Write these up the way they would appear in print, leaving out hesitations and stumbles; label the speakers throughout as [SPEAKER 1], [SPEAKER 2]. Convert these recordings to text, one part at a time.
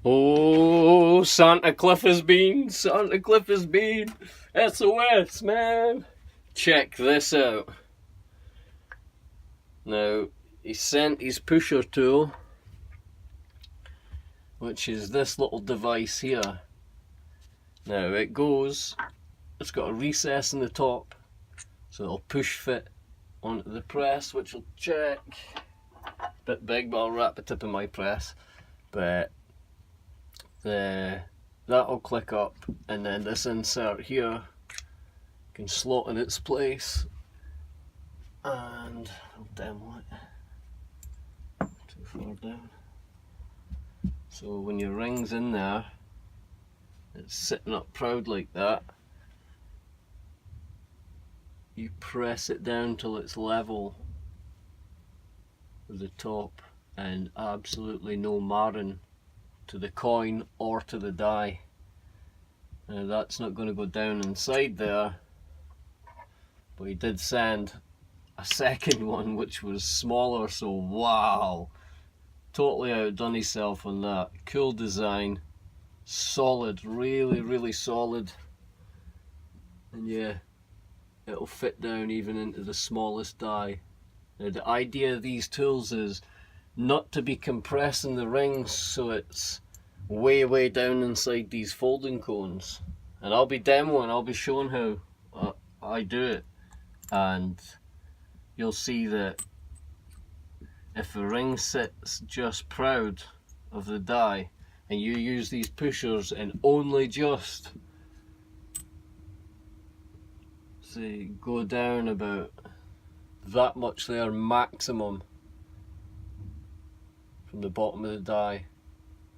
[SPEAKER 1] Oh, Santa Cliff has been, SOS, man. Check this out. Now, he sent his pusher tool, which is this little device here. Now it's got a recess in the top, so it'll push fit onto the press, which will check. Bit big, but I'll wrap the tip of my press. But that'll click up, and then this insert here can slot in its place. And I'll demo it. Too far down. So when your ring's in there, it's sitting up proud like that. You press it down till it's level with the top, and absolutely no marring to the coin or to the die. Now that's not going to go down inside there, but he did send a second one which was smaller, so wow, totally outdone himself on that. Cool design, solid, really solid, and yeah, it'll fit down even into the smallest die. Now the idea of these tools is not to be compressing the rings so it's way down inside these folding cones, and I'll be demoing, I'll be showing how I do it, and you'll see that if the ring sits just proud of the die and you use these pushers and only just say go down about that much there maximum from the bottom of the die,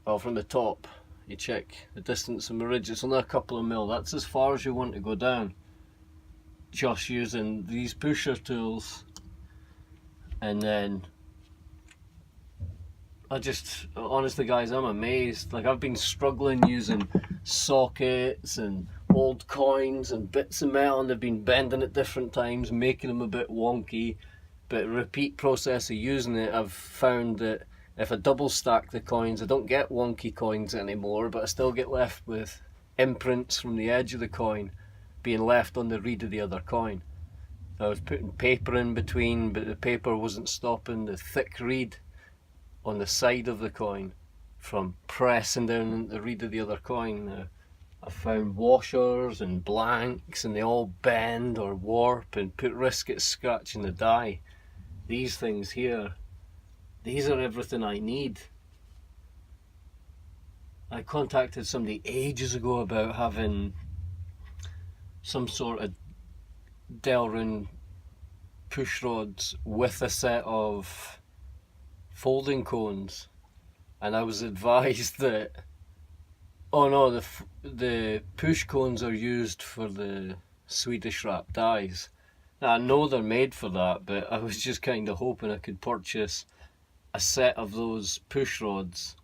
[SPEAKER 1] well, from the top, you check the distance from the ridge, it's only a couple of mil, that's as far as you want to go down, just using these pusher tools. And then honestly guys, I'm amazed. Like, I've been struggling using sockets and old coins and bits of metal, and they've been bending at different times, making them a bit wonky. But repeat process of using it, I've found that if I double stack the coins, I don't get wonky coins anymore, but I still get left with imprints from the edge of the coin being left on the reed of the other coin. I was putting paper in between, but the paper wasn't stopping the thick reed on the side of the coin from pressing down the reed of the other coin. I found washers and blanks, and they all bend or warp and put risk at scratching the die. These things here, these are everything I need. I contacted somebody ages ago about having some sort of Darren push rods with a set of folding cones, and I was advised that, oh no, the push cones are used for the Swedish wrap dies. Now, I know they're made for that, but I was just kind of hoping I could purchase a set of those push rods,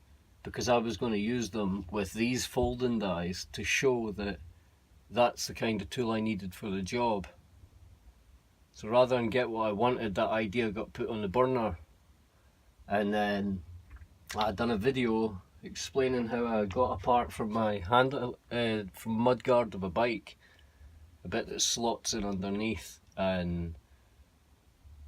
[SPEAKER 1] because I was going to use them with these folding dies to show that that's the kind of tool I needed for the job. So rather than get what I wanted, that idea got put on the burner. And then I done a video explaining how I got a part from my handle, from mudguard of a bike, a bit that slots in underneath, and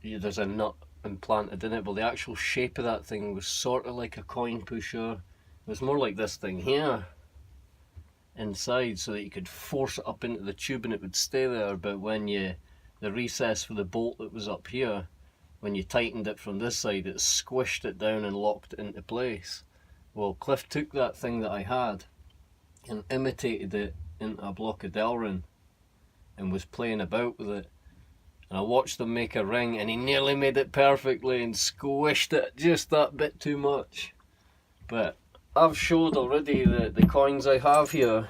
[SPEAKER 1] yeah, there's a nut implanted in it. Well, the actual shape of that thing was sort of like a coin pusher. It was more like this thing here inside, so that you could force it up into the tube and it would stay there. But when the recess for the bolt that was up here, when you tightened it from this side, it squished it down and locked it into place. Well, Cliff took that thing that I had and imitated it into a block of Darren and was playing about with it. And I watched him make a ring, and he nearly made it perfectly and squished it just that bit too much. But I've showed already that the coins I have here,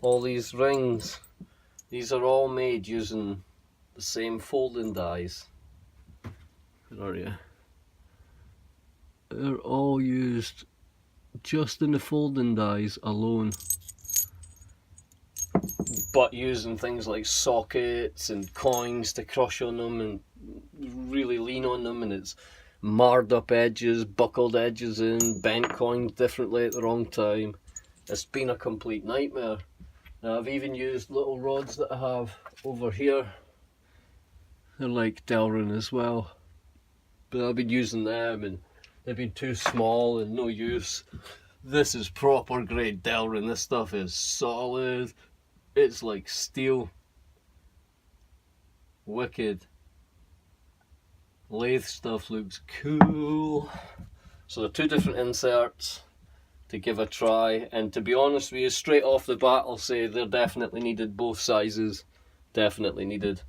[SPEAKER 1] all these rings, these are all made using the same folding dies. Where are you? They're all used just in the folding dies alone, but using things like sockets and coins to crush on them and really lean on them, and it's marred up edges, buckled edges in, bent coins differently at the wrong time. It's been a complete nightmare. Now I've even used little rods that I have over here. They're like Darren as well, but I've been using them and they've been too small and no use. This is proper grade Darren. This stuff is solid. It's like steel. Wicked. Lathe stuff looks cool. So the two different inserts to give a try, and to be honest with you, straight off the bat I'll say they're definitely needed, both sizes definitely needed,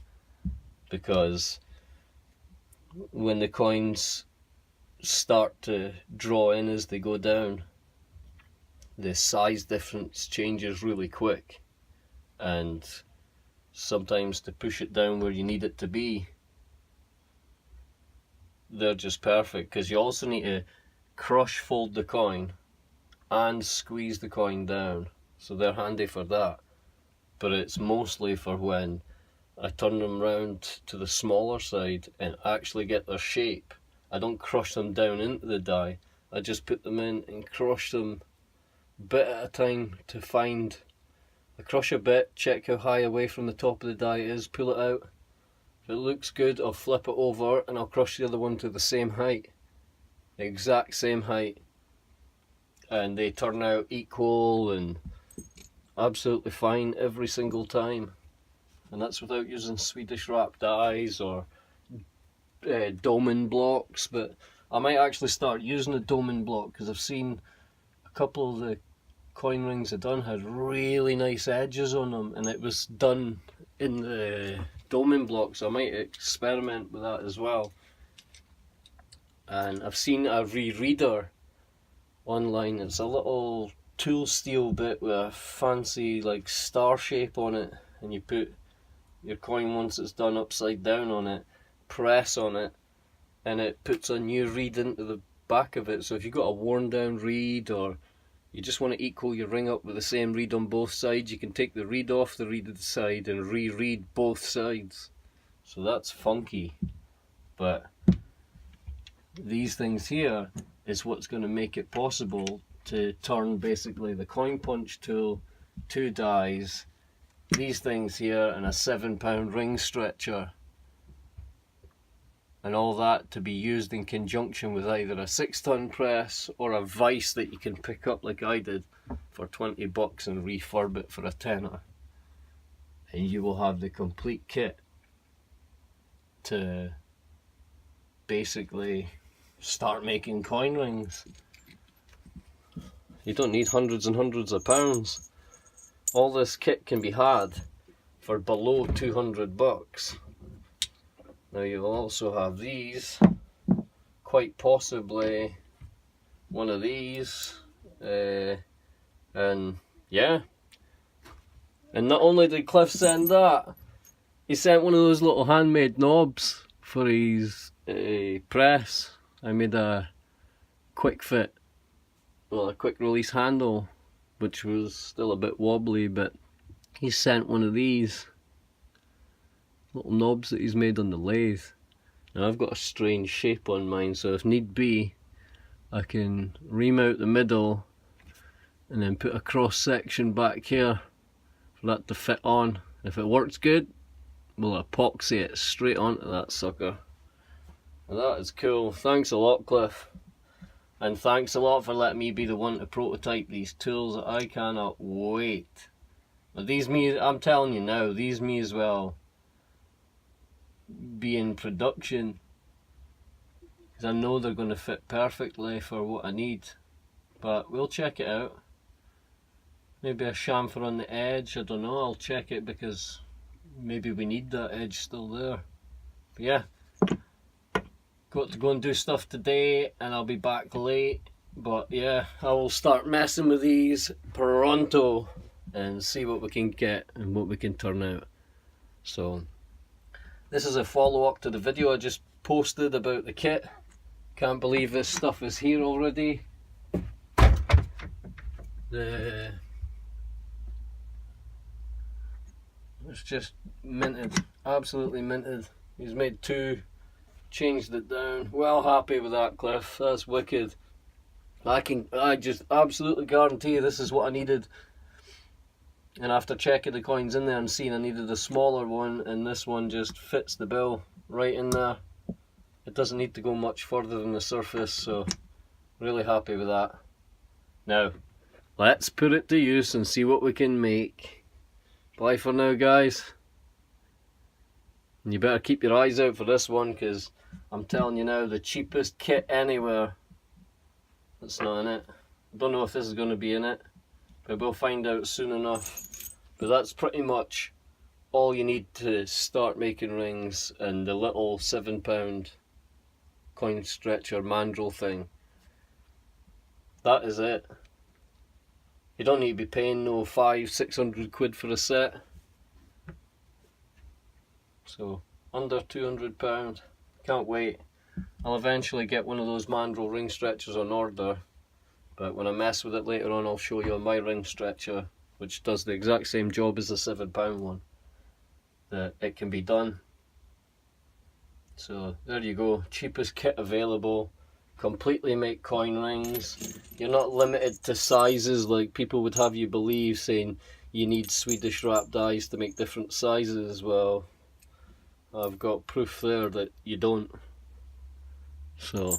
[SPEAKER 1] because when the coins start to draw in as they go down, the size difference changes really quick, and sometimes to push it down where you need it to be, they're just perfect, because you also need to crush fold the coin and squeeze the coin down, so they're handy for that. But it's mostly for when I turn them round to the smaller side and actually get their shape. I don't crush them down into the die, I just put them in and crush them a bit at a time to find. I crush a bit, check how high away from the top of the die it is, pull it out. If it looks good, I'll flip it over and I'll crush the other one to the same height, the exact same height, and they turn out equal and absolutely fine every single time. And that's without using Swedish wrap dies or Domen blocks. But I might actually start using a Domen block, because I've seen a couple of the coin rings I've done had really nice edges on them, and it was done in the Domen block, so I might experiment with that as well. And I've seen a re-reader online. It's a little tool steel bit with a fancy like star shape on it, and you put your coin, once it's done, upside down on it, press on it, and it puts a new reed into the back of it. So if you've got a worn down reed, or you just want to equal your ring up with the same reed on both sides, you can take the reed off the reed side and re-read both sides. So that's funky. But these things here is what's going to make it possible to turn basically the coin punch tool, two dies, these things here, and a 7-pound ring stretcher, and all that to be used in conjunction with either a 6-ton press or a vise that you can pick up like I did for 20 bucks and refurb it for a tenner, and you will have the complete kit to basically start making coin rings. You don't need hundreds and hundreds of pounds. All this kit can be had for below 200 bucks. Now you'll also have these, quite possibly one of these, and yeah. And not only did Cliff send that, he sent one of those little handmade knobs for his press. I made a quick fit, well, a quick release handle, which was still a bit wobbly, but he sent one of these little knobs that he's made on the lathe. Now I've got a strange shape on mine, so if need be I can remount the middle and then put a cross section back here for that to fit on. If it works good, we'll epoxy it straight onto that sucker. And that is cool. Thanks a lot, Cliff. And thanks a lot for letting me be the one to prototype these tools. I cannot wait. But these me, I'm telling you now, these me as well be in production, because I know they're going to fit perfectly for what I need. But we'll check it out. Maybe a chamfer on the edge, I don't know, I'll check it, because maybe we need that edge still there. But yeah, got to go and do stuff today, and I'll be back late. But yeah, I will start messing with these pronto and see what we can get and what we can turn out. So this is a follow-up to the video I just posted about the kit. Can't believe this stuff is here already. It's just minted, absolutely minted. He's made two changed it down. Well happy with that, Cliff. That's wicked. I just absolutely guarantee you this is what I needed. And after checking the coins in there and seeing I needed a smaller one, and this one just fits the bill right in there. It doesn't need to go much further than the surface, so really happy with that. Now, let's put it to use and see what we can make. Bye for now, guys. And you better keep your eyes out for this one, because I'm telling you now, the cheapest kit anywhere. That's not in it. I don't know if this is going to be in it, but we'll find out soon enough. But that's pretty much all you need to start making rings, and the little £7 coin stretcher mandrel thing. That is it. You don't need to be paying no 500-600 quid for a set. So under £200. Can't wait. I'll eventually get one of those mandrel ring stretchers on order, but when I mess with it later on, I'll show you my ring stretcher, which does the exact same job as the £7 one, that it can be done. So there you go, cheapest kit available. Completely make coin rings. You're not limited to sizes like people would have you believe, saying you need Swedish wrap dies to make different sizes. Well, I've got proof there that you don't. So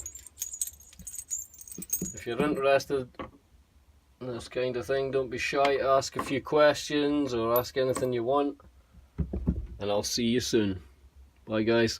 [SPEAKER 1] if you're interested in this kind of thing, don't be shy to ask a few questions or ask anything you want, and I'll see you soon. Bye guys.